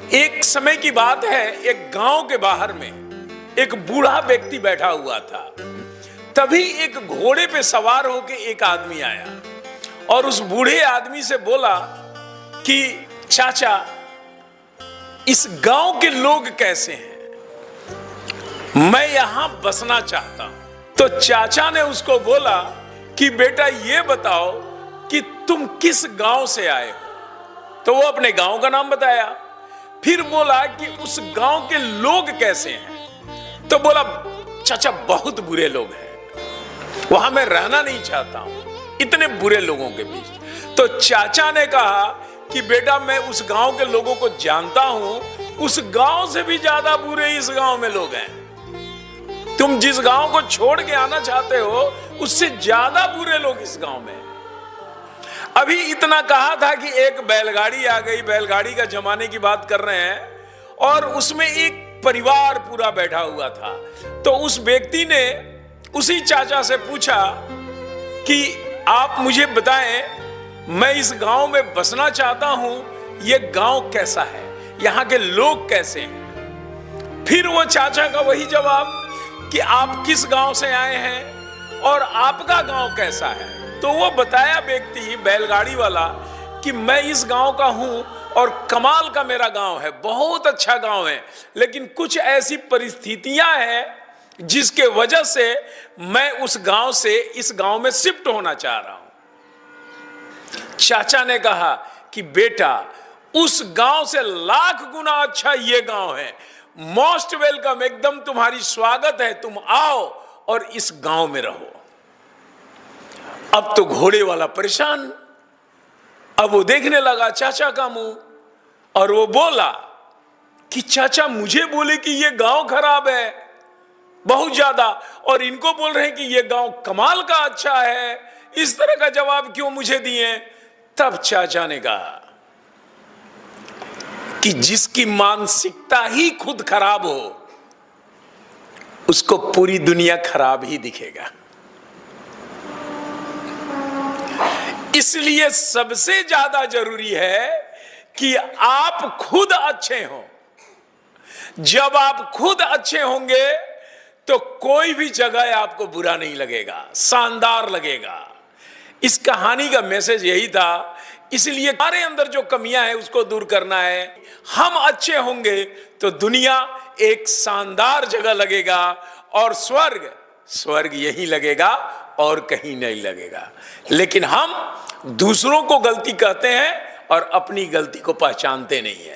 एक समय की बात है, एक गांव के बाहर में एक बूढ़ा व्यक्ति बैठा हुआ था। तभी एक घोड़े पे सवार होकर एक आदमी आया और उस बूढ़े आदमी से बोला कि चाचा, इस गांव के लोग कैसे हैं? मैं यहां बसना चाहता हूं। तो चाचा ने उसको बोला कि बेटा ये बताओ कि तुम किस गांव से आए हो। तो वो अपने गांव का नाम बताया। फिर बोला कि उस गांव के लोग कैसे हैं। तो बोला चाचा बहुत बुरे लोग हैं, वहां मैं रहना नहीं चाहता हूं इतने बुरे लोगों के बीच। तो चाचा ने कहा कि बेटा मैं उस गांव के लोगों को जानता हूं, उस गांव से भी ज्यादा बुरे इस गांव में लोग हैं। तुम जिस गांव को छोड़ के आना चाहते हो उससे ज्यादा बुरे लोग इस गांव में। अभी इतना कहा था कि एक बैलगाड़ी आ गई, बैलगाड़ी का जमाने की बात कर रहे हैं, और उसमें एक परिवार पूरा बैठा हुआ था। तो उस व्यक्ति ने उसी चाचा से पूछा कि आप मुझे बताएं, मैं इस गांव में बसना चाहता हूं, यह गांव कैसा है, यहां के लोग कैसे हैं। फिर वो चाचा का वही जवाब कि आप किस गांव से आए हैं और आपका गांव कैसा है। तो वो बताया व्यक्ति बैलगाड़ी वाला कि मैं इस गांव का हूं और कमाल का मेरा गांव है, बहुत अच्छा गांव है, लेकिन कुछ ऐसी परिस्थितियां हैं जिसके वजह से मैं उस गांव से इस गांव में शिफ्ट होना चाह रहा हूं। चाचा ने कहा कि बेटा उस गांव से लाख गुना अच्छा ये गांव है, मोस्ट वेलकम, एकदम तुम्हारी स्वागत है, तुम आओ और इस गांव में रहो। अब तो घोड़े वाला परेशान। अब वो देखने लगा चाचा का मुंह और वो बोला कि चाचा मुझे बोले कि ये गांव खराब है बहुत ज्यादा, और इनको बोल रहे हैं कि ये गांव कमाल का अच्छा है, इस तरह का जवाब क्यों मुझे दिए। तब चाचा ने कहा कि जिसकी मानसिकता ही खुद खराब हो उसको पूरी दुनिया खराब ही दिखेगा। इसलिए सबसे ज्यादा जरूरी है कि आप खुद अच्छे हो। जब आप खुद अच्छे होंगे तो कोई भी जगह आपको बुरा नहीं लगेगा, शानदार लगेगा। इस कहानी का मैसेज यही था। इसलिए हमारे अंदर जो कमियां हैं उसको दूर करना है। हम अच्छे होंगे तो दुनिया एक शानदार जगह लगेगा, और स्वर्ग यही लगेगा और कहीं नहीं लगेगा। लेकिन हम दूसरों को गलती कहते हैं और अपनी गलती को पहचानते नहीं हैं।